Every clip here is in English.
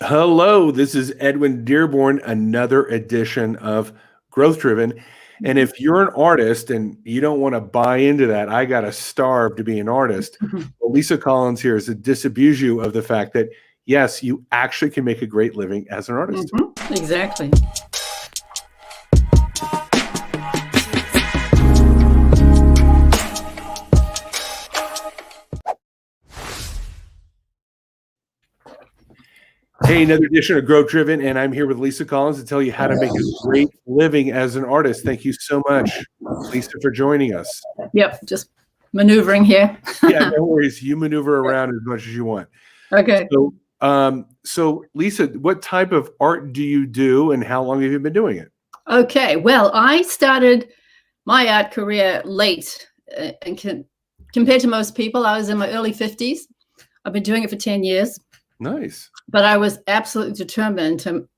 Hello, this is Edwin Dearborn, another edition of Growth Driven. And if you're an artist and you don't want to buy into that, I got to starve to be an artist. Well, Leisa Collins here is to disabuse you of the fact that, yes, you actually can make a great living as an artist. Exactly. Hey, another edition of Growth Driven, and I'm here with Leisa Collins to tell you how to make a great living as an artist. Thank you so much, Leisa, for joining us. Yep, just maneuvering here. Yeah, no worries. You maneuver around as much as you want. Okay. So Leisa, what type of art do you do, and how long have you been doing it? Okay. Well, I started my art career late, and compared to most people, I was in my early 50s. I've been doing it for 10 years. Nice. But I was absolutely determined to,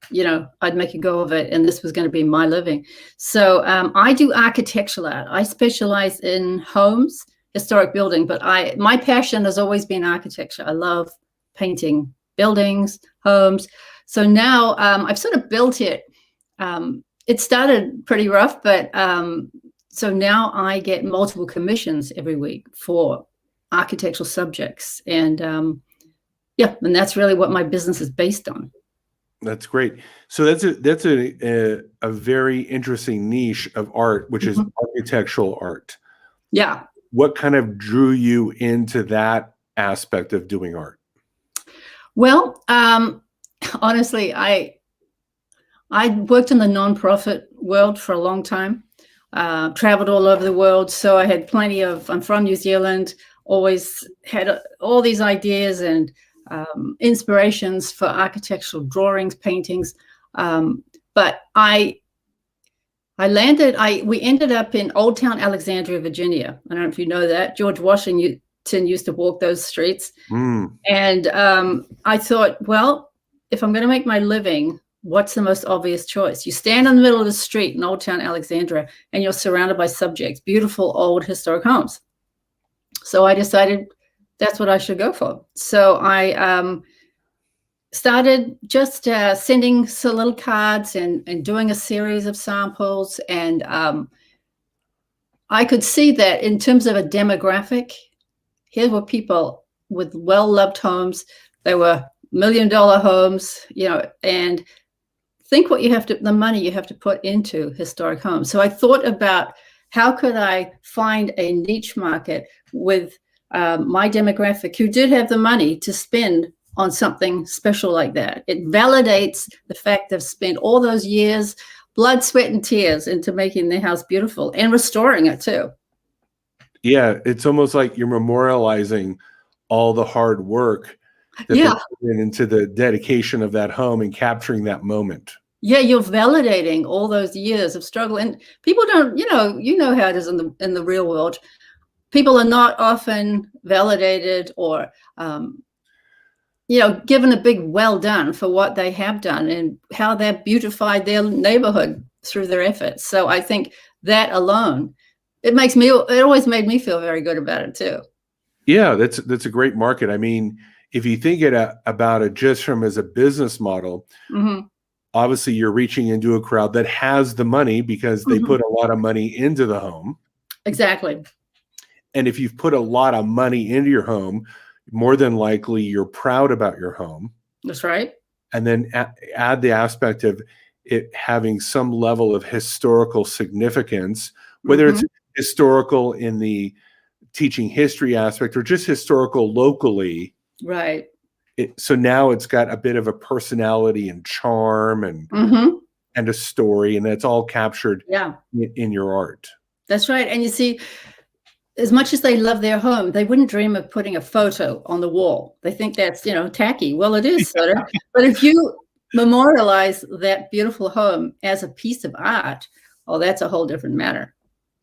I'd make a go of it, and this was going to be my living. So I do architectural art. I specialize in homes, historic building, but my passion has always been architecture. I love painting buildings, homes. So now I've sort of built it. It started pretty rough, but so now I get multiple commissions every week for architectural subjects. And yeah, and that's really what my business is based on. That's great. So that's a very interesting niche of art, which is architectural art. Yeah. What kind of drew you into that aspect of doing art? Well, honestly, I worked in the nonprofit world for a long time, traveled all over the world. So I had I'm from New Zealand, always had all these ideas and inspirations for architectural drawings, paintings. But we ended up in Old Town Alexandria, Virginia. I don't know if you know that. George Washington used to walk those streets. And I thought, well, if I'm going to make my living, what's the most obvious choice? You stand in the middle of the street in Old Town Alexandria, and you're surrounded by subjects, beautiful old historic homes. So I decided that's what I should go for. So I started just sending little cards and doing a series of samples. And I could see that in terms of a demographic, here were people with well-loved homes. They were $1 million homes, and think the money you have to put into historic homes. So I thought about how could I find a niche market with my demographic who did have the money to spend on something special like that. It validates the fact they've spent all those years, blood, sweat, and tears into making their house beautiful and restoring it too. Yeah, it's almost like you're memorializing all the hard work that they put into the dedication of that home and capturing that moment. Yeah, you're validating all those years of struggle. And people don't, you know how it is in the real world. People are not often validated or, given a big well done for what they have done and how they've beautified their neighborhood through their efforts. So I think that alone, it always made me feel very good about it too. Yeah, that's a great market. I mean, if you think about it just from as a business model, obviously you're reaching into a crowd that has the money because they put a lot of money into the home. Exactly. And if you've put a lot of money into your home, more than likely you're proud about your home. That's right. And then add the aspect of it having some level of historical significance, whether it's historical in the teaching history aspect or just historical locally. Right. So now it's got a bit of a personality and charm and a story, and that's all captured in your art. That's right. And you see, as much as they love their home, they wouldn't dream of putting a photo on the wall. They think that's, tacky. Well, it is sort of. But if you memorialize that beautiful home as a piece of art, that's a whole different matter.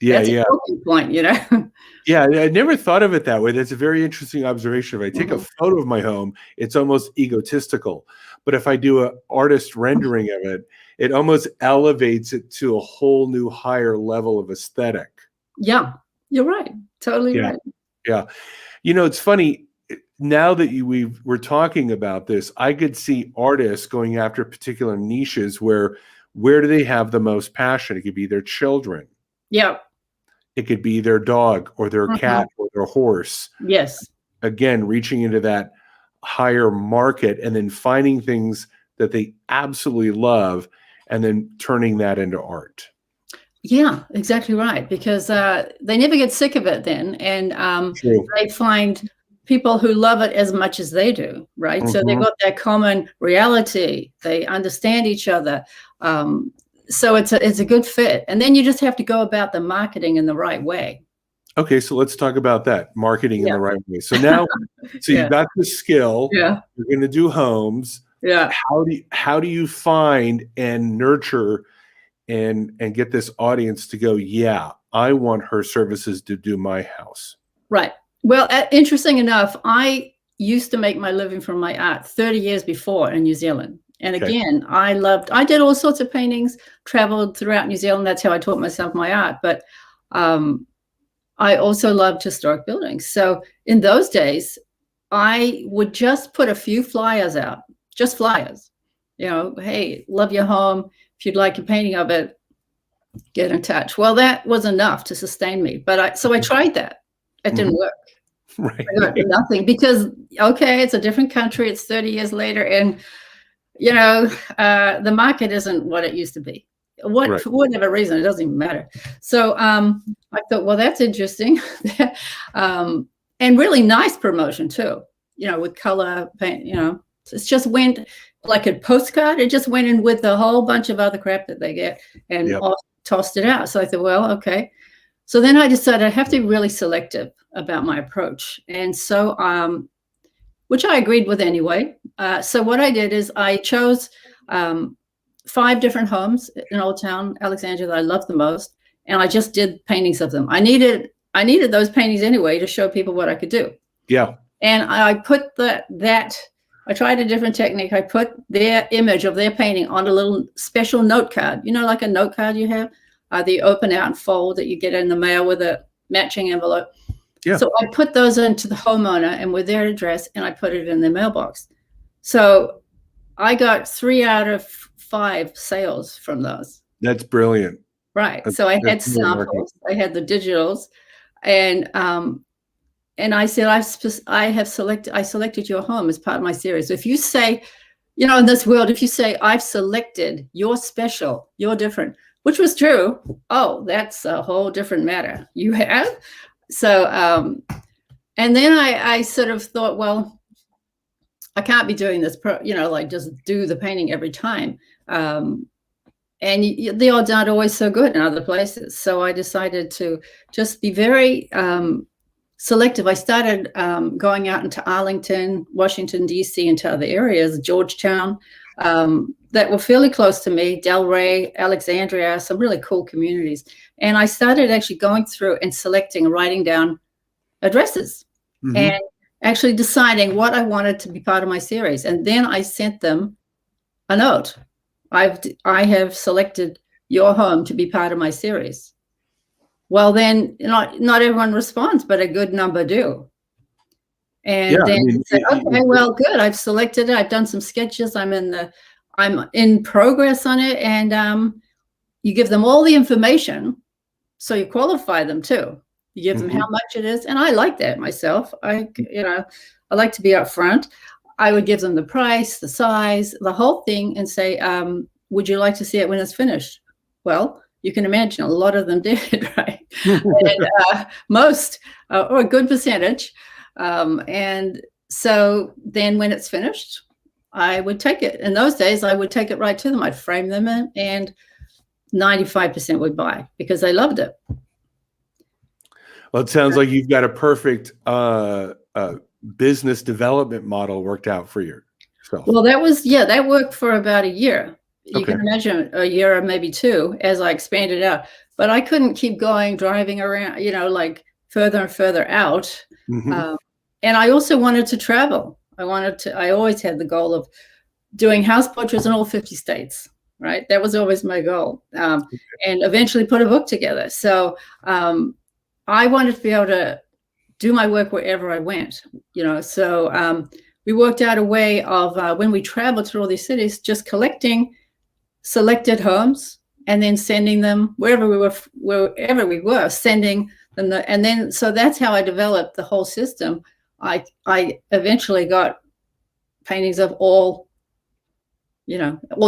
That's a talking point, Yeah, I never thought of it that way. That's a very interesting observation. If I take a photo of my home, it's almost egotistical. But if I do an artist rendering of it, it almost elevates it to a whole new higher level of aesthetic. Yeah. You're right. Totally right. Yeah. It's funny. now that we're talking about this, I could see artists going after particular niches where do they have the most passion? It could be their children. Yeah. It could be their dog or their cat or their horse. Yes. Again, reaching into that higher market and then finding things that they absolutely love and then turning that into art. Yeah, exactly right. Because they never get sick of it then. And they find people who love it as much as they do, right? So they've got that common reality. They understand each other. So it's a good fit. And then you just have to go about the marketing in the right way. Okay, so let's talk about that, marketing in the right way. So now, you've got the skill. Yeah. You're going to do homes. Yeah. How do you find and nurture and get this audience to go, yeah, I want her services to do my house? Right. Well, interesting enough, I used to make my living from my art 30 years before in New Zealand. And again, I did all sorts of paintings, traveled throughout New Zealand. That's how I taught myself my art. But I also loved historic buildings. So in those days, I would just put a few flyers out, just flyers. You know, hey, love your home. If you'd like a painting of it, get in touch. Well, that was enough to sustain me. But so I tried that. It didn't work. Right. I got nothing because, okay, it's a different country. It's 30 years later. And, you know, the market isn't what it used to be. For whatever reason, it doesn't even matter. So I thought, well, that's interesting. And really nice promotion too, you know, with color paint, you know, it just went like a postcard. It just went in with a whole bunch of other crap that they get and tossed it out. So I thought, well, okay. So then I decided I have to be really selective about my approach. And so, which I agreed with anyway. So what I did is I chose 5 different homes in Old Town Alexandria that I loved the most. And I just did paintings of them. I needed those paintings anyway to show people what I could do. Yeah. And I put I tried a different technique. I put their image of their painting on a little special note card, you know, like a note card you have, that you open out and fold that you get in the mail with a matching envelope. Yeah. So I put those into the homeowner and with their address, and I put it in their mailbox. So I got 3 out of 5 sales from those. That's brilliant. Right. So I had samples, I had the digitals, and I said, I selected your home as part of my series. So if you say, you know, in this world, if you say, I've selected, you're special, you're different, which was true. Oh, that's a whole different matter. You have? So, and then I sort of thought, well, I can't be doing this, you know, like just do the painting every time. And the odds aren't always so good in other places. So I decided to just be very selective. I started going out into Arlington, Washington, D.C., into other areas, Georgetown, that were fairly close to me, Delray, Alexandria, some really cool communities. And I started actually going through and selecting and writing down addresses and actually deciding what I wanted to be part of my series. And then I sent them a note. I have selected your home to be part of my series. Well, then not everyone responds, but a good number do. And then say, okay, well, good. I've selected it. I've done some sketches. I'm in progress on it. And you give them all the information. So you qualify them too. You give them how much it is. And I like that myself. I like to be upfront. I would give them the price, the size, the whole thing, and say, would you like to see it when it's finished? Well, you can imagine a lot of them did, right? And most, or a good percentage. And so then when it's finished, I would take it. In those days, I would take it right to them. I'd frame them in, and 95% would buy because they loved it. Well, it sounds like you've got a perfect business development model worked out for yourself. Well, that worked for about a year. You can imagine a year or maybe 2 as I expanded out. But I couldn't keep going, driving around, you know, like further and further out. And I also wanted to travel. I always had the goal of doing house portraits in all 50 states, right? That was always my goal. And eventually put a book together. So I wanted to be able to do my work wherever I went, so we worked out a way of when we traveled through all these cities, just collecting selected homes and then sending them wherever we were, sending them. And then, so that's how I developed the whole system. I eventually got paintings of all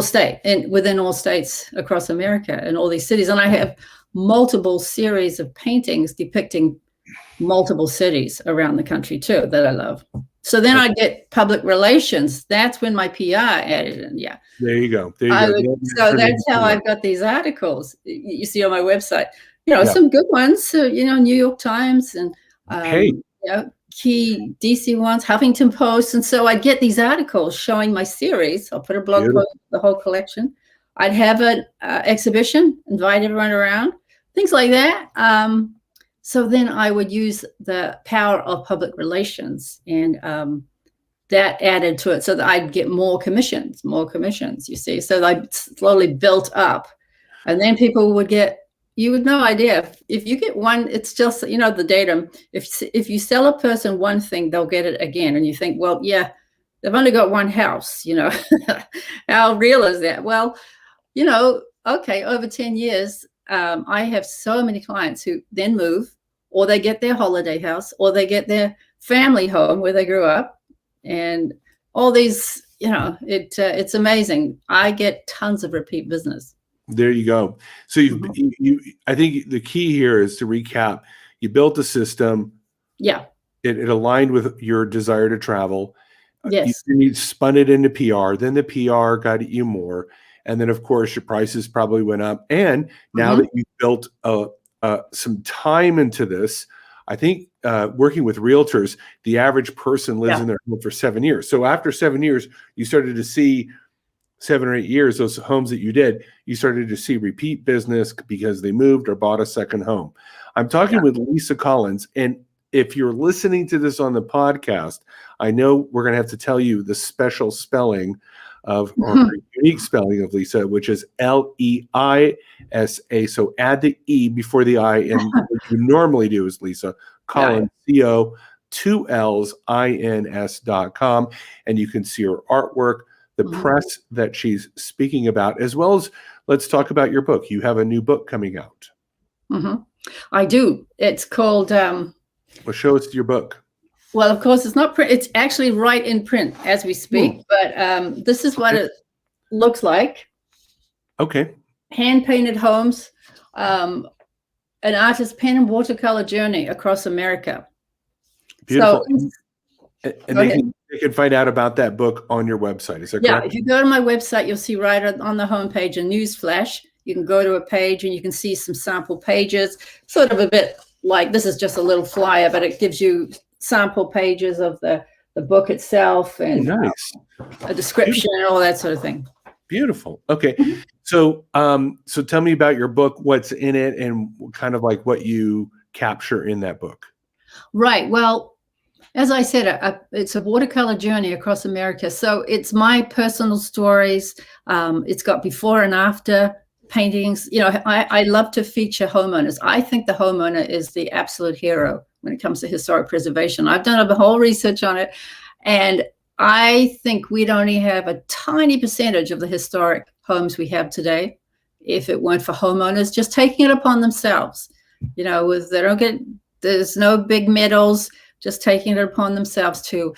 state and within all states across America and all these cities. And I have multiple series of paintings depicting multiple cities around the country too that I love. So then I get public relations. That's when my PR added in. Yeah. There you go. So that's how I've got these articles you see on my website. Some good ones. New York Times and key DC ones, Huffington Post. And so I'd get these articles showing my series. I'll put a blog post, the whole collection. I'd have an exhibition, invite everyone around, things like that. So then I would use the power of public relations, and that added to it so that I'd get more commissions, you see. So I slowly built up, and then people would get, you had no idea. If you get one, it's just, the datum. If you sell a person one thing, they'll get it again. And you think, well, yeah, they've only got one house, How real is that? Well, okay, over 10 years, I have so many clients who then move, or they get their holiday house, or they get their family home where they grew up, and all these, it's amazing. I get tons of repeat business. There you go. So I think the key here is to recap. You built a system. Yeah. It aligned with your desire to travel. Yes. You spun it into PR. Then the PR got you more. And then, of course, your prices probably went up. And now that you've built some time into this, I think working with realtors, the average person lives in their home for 7 years. So after 7 years, you started to see 7 or 8 years, those homes that you did, you started to see repeat business because they moved or bought a second home. I'm talking with Leisa Collins. And if you're listening to this on the podcast, I know we're going to have to tell you the special spelling of, or unique spelling of Leisa, which is Leisa. So add the E before the I, and what you normally do is Leisa Collins, CO, 2 L's, INS.com. And you can see her artwork, the press that she's speaking about, as well as let's talk about your book. You have a new book coming out. I do. It's called... well, show us your book. Well, of course, it's not print. It's actually right in print as we speak. But this is what it looks like. Okay. Hand-painted homes, an artist's pen and watercolor journey across America. Beautiful. So, and they can find out about that book on your website. Is that correct? Yeah, if you go to my website, you'll see right on the homepage a news flash. You can go to a page and you can see some sample pages, sort of a bit like, this is just a little flyer, but it gives you sample pages of the book itself and a description and all that sort of thing. Beautiful. Okay. So tell me about your book, what's in it, and kind of like what you capture in that book. Right. Well, as I said, it's a watercolor journey across America. So it's my personal stories. It's got before and after paintings. I love to feature homeowners. I think the homeowner is the absolute hero when it comes to historic preservation. I've done a whole research on it, and I think we'd only have a tiny percentage of the historic homes we have today if it weren't for homeowners just taking it upon themselves. There's no big medals, just taking it upon themselves to,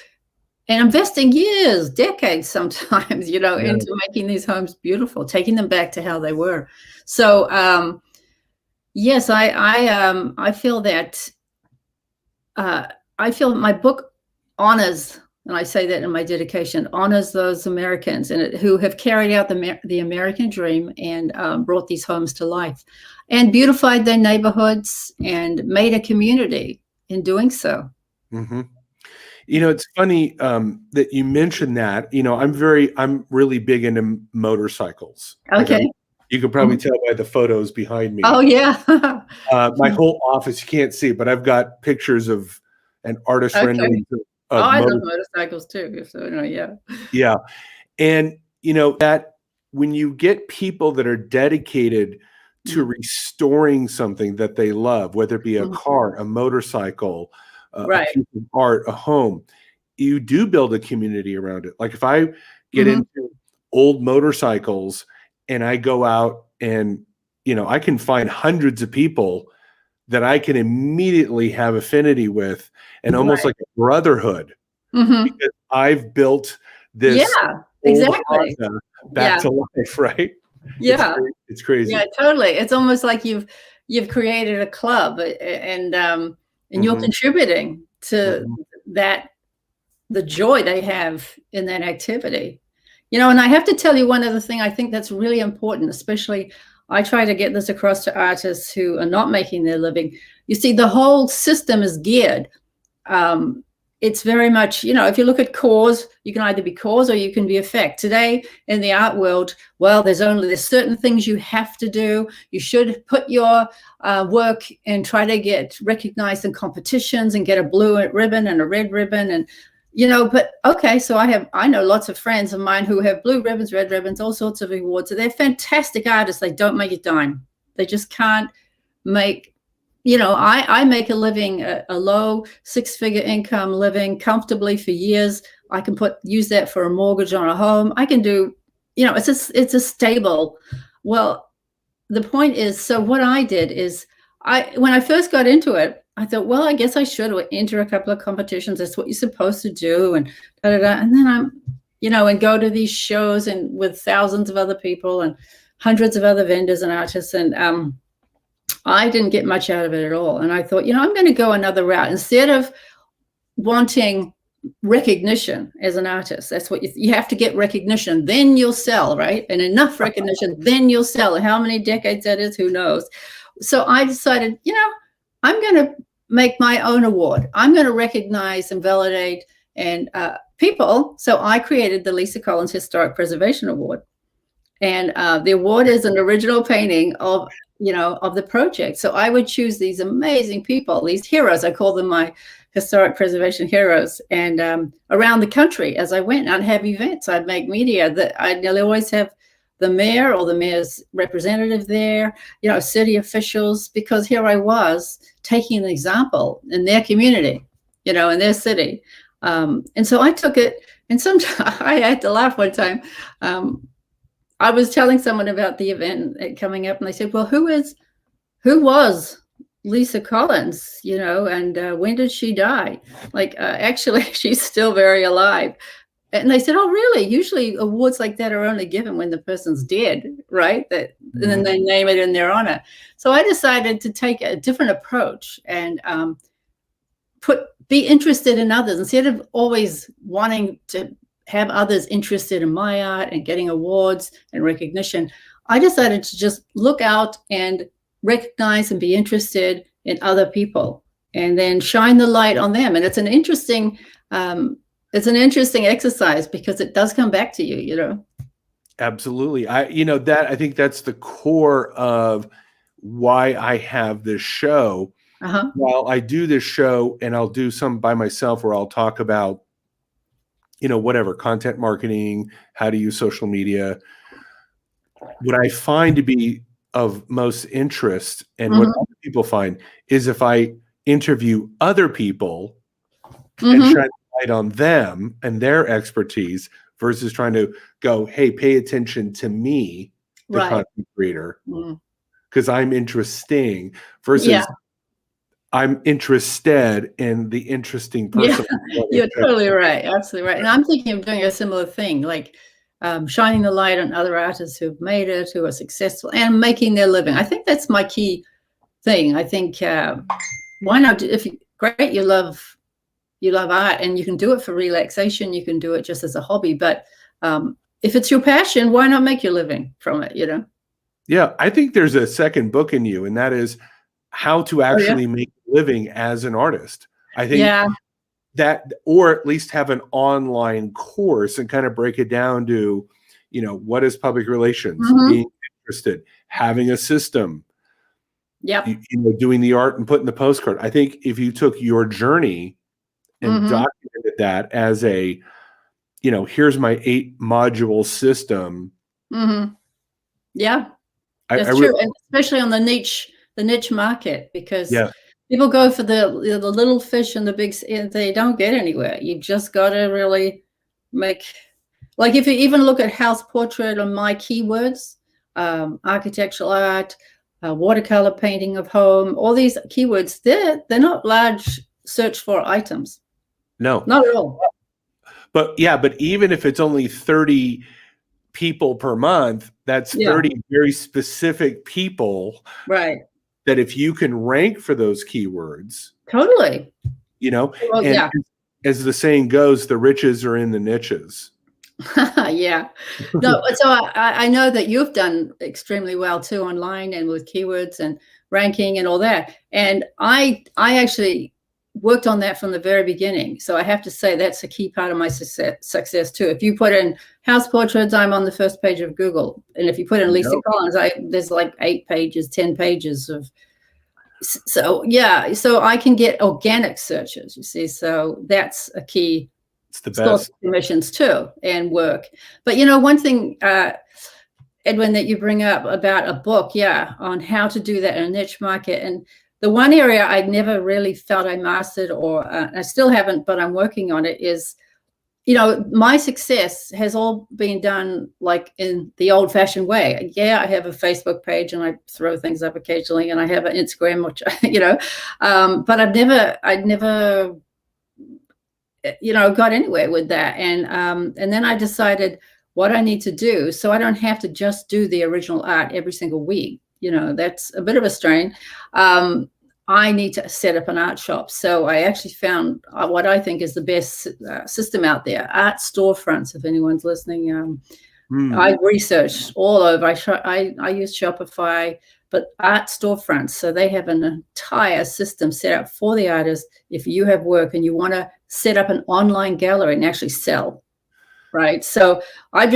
and investing years, decades sometimes, into making these homes beautiful, taking them back to how they were. So, yes, I feel that, I feel my book honors, and I say that in my dedication, honors those Americans who have carried out the American dream and brought these homes to life and beautified their neighborhoods and made a community in doing so. It's funny that you mentioned that. I'm really big into motorcycles. Okay. You can probably tell by the photos behind me. Oh, yeah. My whole office, you can't see, but I've got pictures of an artist rendering. I love motorcycles too. So, yeah. Yeah. And, that when you get people that are dedicated to restoring something that they love, whether it be a car, a motorcycle, a piece of art, a home, you do build a community around it. Like if I get into old motorcycles and I go out and, I can find hundreds of people that I can immediately have affinity with, and almost like a brotherhood, because I've built this exactly back to life, right? Yeah, it's crazy. Yeah, totally. It's almost like you've created a club, and you're contributing to that, the joy they have in that activity. And I have to tell you one other thing I think that's really important, especially I try to get this across to artists who are not making their living. You see, the whole system is geared. It's very much, if you look at cause, you can either be cause or you can be effect. Today in the art world, well, there's certain things you have to do. You should put your work and try to get recognized in competitions and get a blue ribbon and a red ribbon. And, but okay, so I know lots of friends of mine who have blue ribbons, red ribbons, all sorts of awards. So they're fantastic artists. They don't make a dime. They just can't make, I make a living, a low 6-figure income living comfortably for years. I can use that for a mortgage on a home. I can do, it's a stable. Well, the point is, so what I did is when I first got into it, I thought, well, I guess I should enter a couple of competitions. That's what you're supposed to do. And and then and go to these shows and with thousands of other people and hundreds of other vendors and artists. And, I didn't get much out of it at all. And I thought, I'm going to go another route. Instead of wanting recognition as an artist, that's what you have to get recognition, then you'll sell, right? And enough recognition, then you'll sell. How many decades that is, who knows? So I decided, I'm going to make my own award. I'm going to recognize and validate and people. So I created the Leisa Collins Historic Preservation Award. And the award is an original painting of the project. So I would choose these amazing people, these heroes. I call them my historic preservation heroes. And around the country, as I went, I'd have events, I'd make media that I'd nearly always have the mayor or the mayor's representative there, city officials, because here I was taking an example in their community, in their city. And so I took it, and sometimes I had to laugh one time. I was telling someone about the event coming up, and they said, well, who was Leisa Collins, and when did she die? Like, actually, she's still very alive. And they said, oh, really? Usually awards like that are only given when the person's dead, right? And then they name it in their honor. So I decided to take a different approach and be interested in others instead of always wanting to have others interested in my art and getting awards and recognition. I decided to just look out and recognize and be interested in other people and then shine the light on them. And it's an interesting exercise because it does come back to you, Absolutely. I think that's the core of why I have this show. While I do this show, and I'll do some by myself where I'll talk about whatever, content marketing, how to use social media. What I find to be of most interest and what other people find is if I interview other people and shine light on them and their expertise versus trying to go, hey, pay attention to me, the content creator, because I'm interesting versus I'm interested in the interesting person. Yeah, you're totally right. Absolutely right. And I'm thinking of doing a similar thing, like shining the light on other artists who've made it, who are successful and making their living. I think that's my key thing. I think why not? Great, you love art and you can do it for relaxation. You can do it just as a hobby. But if it's your passion, why not make your living from it? Yeah, I think there's a second book in you, and that is how to actually make a living as an artist. I think that, or at least have an online course and kind of break it down to, what is public relations, being interested, having a system, doing the art and putting the postcard. I think if you took your journey and documented that as a, here's my 8-module system. Yeah, that's true. And especially on the niche market, because People go for the little fish and the big, they don't get anywhere. You just got to really make, like if you even look at house portrait on my keywords, architectural art, watercolor painting of home, all these keywords, they're not large search for items. No, not at all. But even if it's only 30 people per month, that's 30 very specific people. Right. That if you can rank for those keywords. Totally. Well, and as the saying goes, the riches are in the niches. Yeah. No, so I know that you've done extremely well too online and with keywords and ranking and all that. And I actually worked on that from the very beginning. So I have to say that's a key part of my success too. If you put in house portraits, I'm on the first page of Google. And if you put in Leisa Collins, there's like 8 pages, 10 pages of, so yeah. So I can get organic searches, you see. So that's a key. It's the best. Commissions too and work. But one thing, Edwin, that you bring up about a book, on how to do that in a niche market. And the one area I never really felt I mastered, or I still haven't, but I'm working on it, is, my success has all been done like in the old-fashioned way. I have a Facebook page and I throw things up occasionally, and I have an Instagram, which but I'd never got anywhere with that. And then I decided what I need to do so I don't have to just do the original art every single week. That's a bit of a strain. I need to set up an art shop. So I actually found what I think is the best system out there, art storefronts, if anyone's listening. I researched all over. I use Shopify, but art storefronts. So they have an entire system set up for the artist. If you have work and you want to set up an online gallery and actually sell, right? So I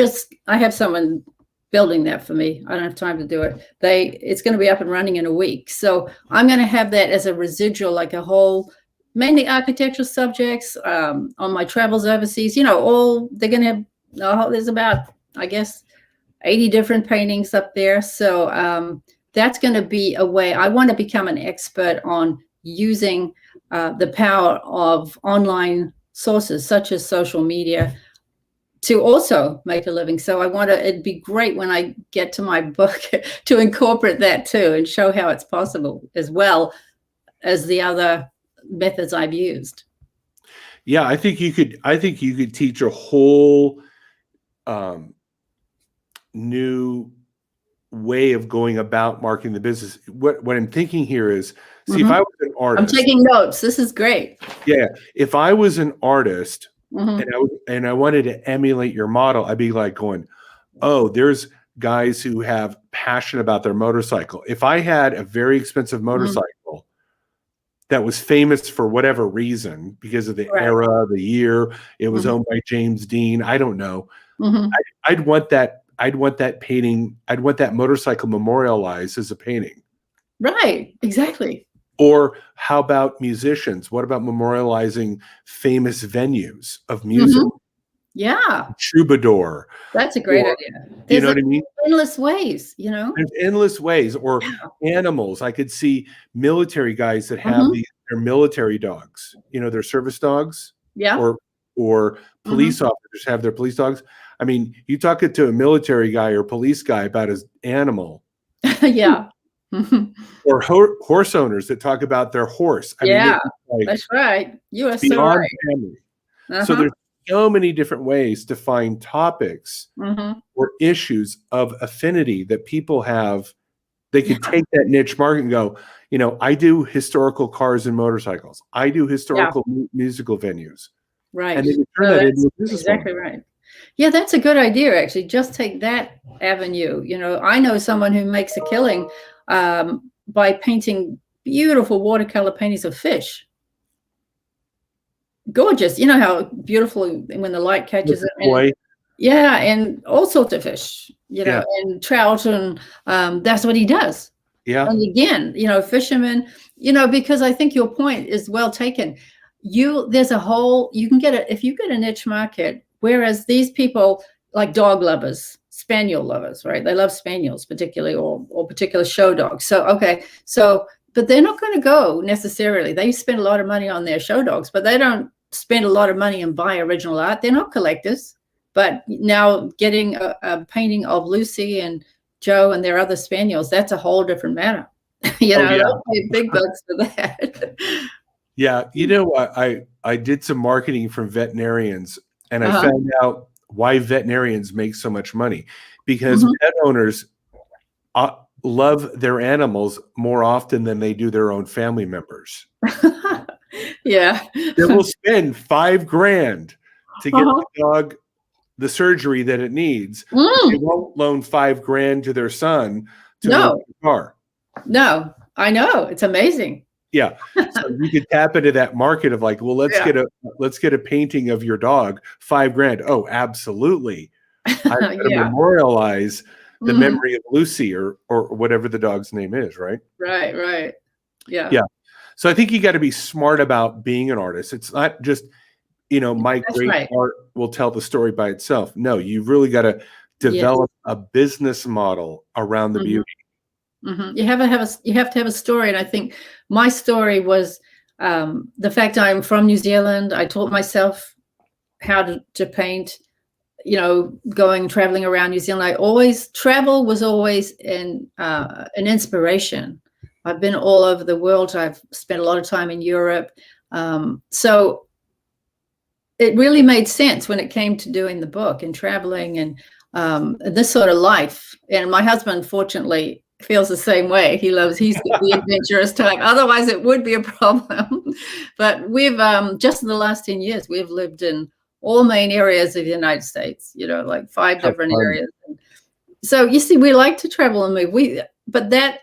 have someone building that for me. I don't have time to do it. It's going to be up and running in a week. So I'm going to have that as a residual, like a whole, mainly architectural subjects on my travels overseas. They're going to have, there's about, I guess, 80 different paintings up there. So that's going to be a way. I want to become an expert on using the power of online sources such as social media to also make a living. So it'd be great when I get to my book to incorporate that too and show how it's possible, as well as the other methods I've used. Yeah, I think you could teach a whole new way of going about marketing the business. What I'm thinking here is, see, if I was an artist, I'm taking notes. This is great. Yeah, if I was an artist and I wanted to emulate your model, I'd be like going, oh, there's guys who have passion about their motorcycle. If I had a very expensive motorcycle that was famous for whatever reason, because of the era, the year, it was owned by James Dean, I don't know. I'd want that. I'd want that painting. I'd want that motorcycle memorialized as a painting. Right. Exactly. Or how about musicians? What about memorializing famous venues of music? Yeah. Troubadour. That's a great idea. You know what I mean? Endless ways, There's endless ways. Or animals. I could see military guys that have their military dogs, their service dogs. Yeah. Or police officers have their police dogs. I mean, you talk to a military guy or police guy about his animal. Yeah. Or horse owners that talk about their horse. I mean, that's right. You are so right. So there's so many different ways to find topics or issues of affinity that people have. They could take that niche market and go, I do historical cars and motorcycles. I do historical musical venues. Right. And they can turn that into a business exactly right. Yeah, that's a good idea, actually. Just take that avenue. I know someone who makes a killing by painting beautiful watercolor paintings of fish. Gorgeous. You know how beautiful when the light catches it. And all sorts of fish, and trout, and that's what he does. Yeah. And again, fishermen, because I think your point is well taken. There's a whole, you can get if you get a niche market, whereas these people like dog lovers, spaniel lovers, right? They love spaniels particularly, or particular show dogs. So, so but they're not going to go necessarily. They spend a lot of money on their show dogs, but they don't spend a lot of money and buy original art. They're not collectors. But now getting a painting of Lucy and Joe and their other spaniels, that's a whole different matter. They'll pay big bucks for that. Yeah, I did some marketing for veterinarians, and I found out why veterinarians make so much money, because pet owners love their animals more often than they do their own family members. Yeah, they will spend $5,000 to get the dog the surgery that it needs. They won't loan $5,000 to their son to move the car. No, I know, it's amazing. Yeah, so you could tap into that market of like, well, let's get a painting of your dog, $5,000. Oh, absolutely. I'm going to memorialize the memory of Lucy or whatever the dog's name is, right? Right. Yeah. Yeah. So I think you got to be smart about being an artist. It's not just, my great art will tell the story by itself. No, you've really got to develop a business model around the beauty. You have to have a story, and I think my story was the fact I'm from New Zealand. I taught myself how to paint. Traveling around New Zealand. Travel was always an inspiration. I've been all over the world. I've spent a lot of time in Europe, so it really made sense when it came to doing the book and traveling and this sort of life. And my husband, fortunately, feels the same way. He's the adventurous type. Otherwise, it would be a problem. But we've just in the last 10 years, we've lived in all main areas of the United States. Like 5 different areas. So you see, we like to travel and move. But that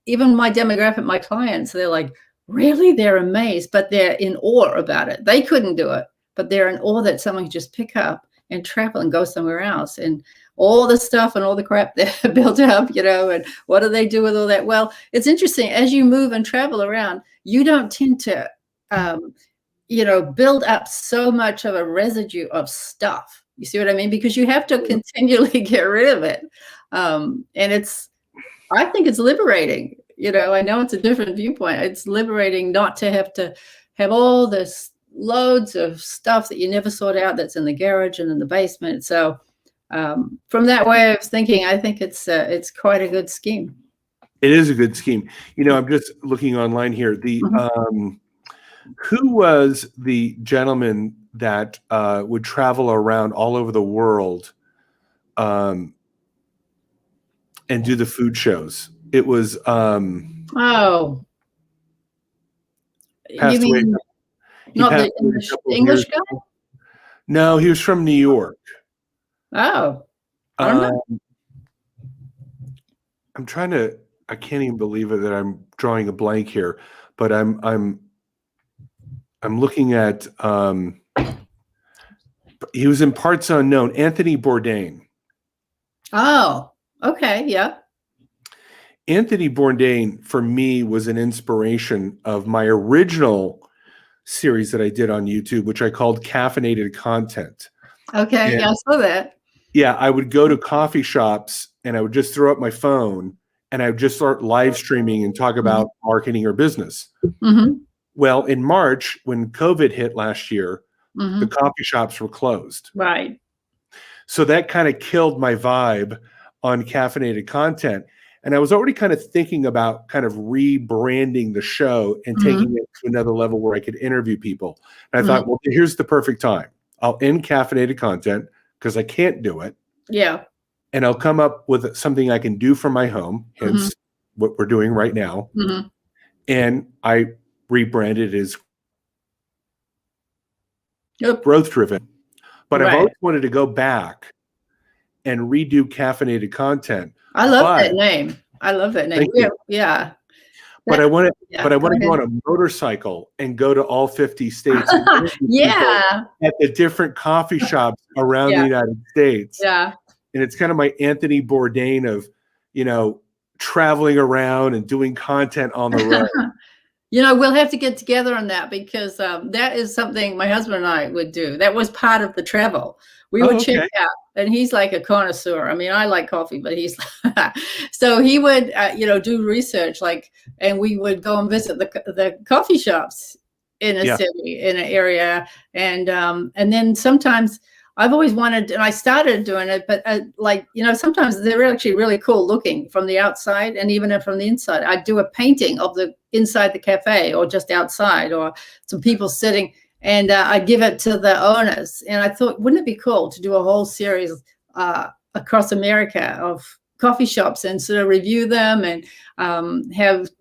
even my demographic, my clients, they're like, really? They're amazed, but they're in awe about it. They couldn't do it, but they're in awe that someone can just pick up and travel and go somewhere else. And all the stuff and all the crap they're built up, and what do they do with all that? Well, it's interesting. As you move and travel around, you don't tend to, build up so much of a residue of stuff. You see what I mean? Because you have to continually get rid of it. And I think it's liberating. I know it's a different viewpoint. It's liberating not to have all this loads of stuff that you never sort out that's in the garage and in the basement. So from that way of thinking, I think it's quite a good scheme. It is a good scheme. I'm just looking online here. The who was the gentleman that would travel around all over the world and do the food shows? It was passed away. Not the English guy? No, he was from New York. Oh, I don't know. I can't even believe it that I'm drawing a blank here, but I'm looking at, he was in Parts Unknown, Anthony Bourdain. Oh, okay. Yeah. Anthony Bourdain, for me, was an inspiration of my original series that I did on YouTube, which I called Caffeinated Content. Okay. And, I saw that. Yeah. I would go to coffee shops and I would just throw up my phone and I would just start live streaming and talk about marketing or business. Well, in March, when COVID hit last year, the coffee shops were closed. Right. So that kind of killed my vibe on Caffeinated Content. And I was already kind of thinking about kind of rebranding the show and taking it to another level where I could interview people. And I thought, well, here's the perfect time. I'll end Caffeinated Content because I can't do it. Yeah. And I'll come up with something I can do from my home, hence what we're doing right now. And I rebranded as Growth Driven. But I've always wanted to go back and redo Caffeinated Content. I love that name. I love that name. Yeah. But I want to go on a motorcycle and go to all 50 states. Yeah. At the different coffee shops around the United States. Yeah. And it's kind of my Anthony Bourdain of, traveling around and doing content on the road. We'll have to get together on that because that is something my husband and I would do. That was part of the travel. We Oh, would check okay. out, and he's like a connoisseur. I mean, I like coffee, but he's so he would, do research, and we would go and visit the coffee shops in a Yeah. city, in an area, and then sometimes I've always wanted, and I started doing it, but sometimes they're actually really cool looking from the outside and even from the inside. I'd do a painting of the inside the cafe or just outside, or some people sitting, and I'd give it to the owners. And I thought, wouldn't it be cool to do a whole series across America of coffee shops and sort of review them and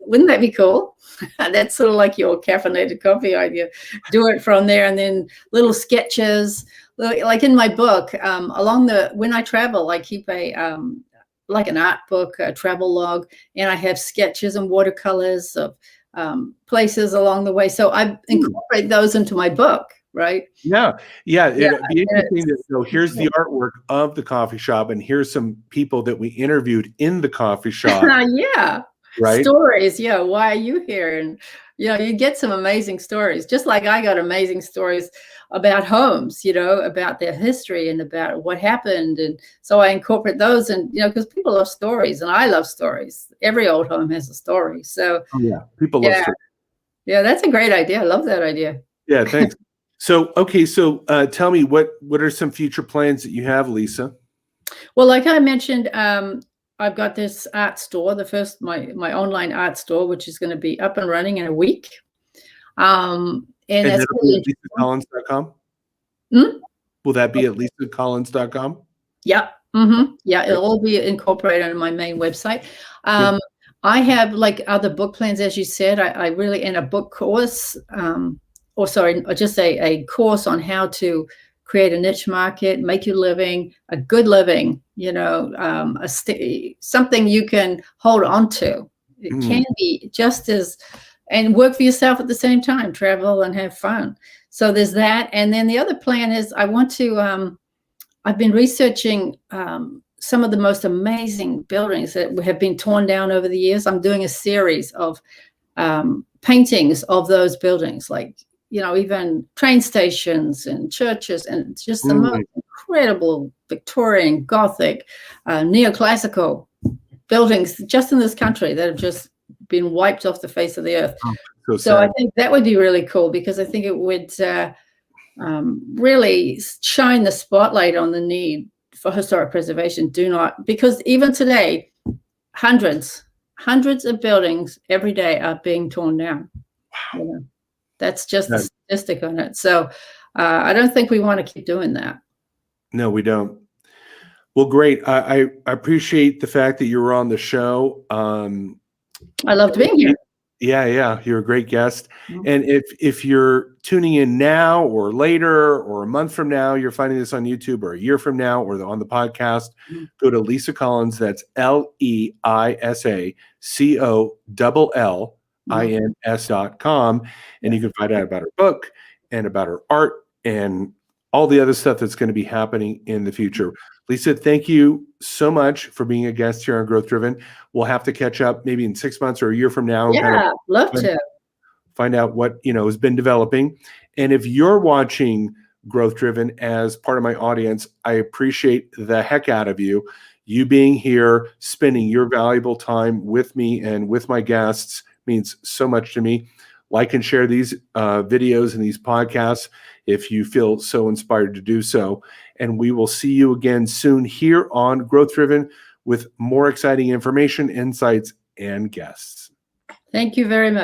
wouldn't that be cool? That's sort of like your caffeinated coffee idea. Do it from there, and then little sketches. Like in my book, when I travel, I keep like an art book, a travel log, and I have sketches and watercolors of places along the way. So I incorporate those into my book, right? Yeah. It'd be interesting to know, here's the artwork of the coffee shop, and here's some people that we interviewed in the coffee shop. Yeah. Right. Stories. Yeah. Why are you here? And, you get some amazing stories, just like I got amazing stories about homes, about their history and about what happened. And so I incorporate those, and, because people love stories, and I love stories. Every old home has a story. So, people love stories. Yeah, that's a great idea. I love that idea. Yeah, thanks. So, okay. So tell me, what are some future plans that you have, Leisa? Well, like I mentioned, I've got this art store, my online art store, which is going to be up and running in a week. And that's really LeisaCollins.com? Will that be at LeisaCollins.com? Yeah. Mm-hmm. Yeah, it'll all be incorporated on my main website. I have other book plans, as you said. I really, in a book course, just a course on how to create a niche market, make your living, a good living, something you can hold on to. It can be just as, and work for yourself at the same time, travel and have fun. So there's that. And then the other plan is I want to, I've been researching some of the most amazing buildings that have been torn down over the years. I'm doing a series of paintings of those buildings, even train stations and churches, and just the most incredible Victorian, Gothic, neoclassical buildings just in this country that have just been wiped off the face of the earth. So I think that would be really cool, because I think it would really shine the spotlight on the need for historic preservation. Because even today, hundreds of buildings every day are being torn down. That's just the statistic on it. So I don't think we want to keep doing that. No, we don't. Well, great. I appreciate the fact that you were on the show. I loved being here. Yeah. You're a great guest. And if you're tuning in now or later or a month from now, you're finding this on YouTube, or a year from now, or on the podcast, go to Leisa Collins. That's LeisaCollins.com. And you can find out about her book and about her art and all the other stuff that's going to be happening in the future. Leisa, thank you so much for being a guest here on Growth Driven. We'll have to catch up maybe in 6 months or a year from now. Yeah, love to find out what has been developing. And if you're watching Growth Driven as part of my audience, I appreciate the heck out of you. You being here, spending your valuable time with me and with my guests means so much to me. Like and share these videos and these podcasts if you feel so inspired to do so. And we will see you again soon here on Growth Driven with more exciting information, insights, and guests. Thank you very much.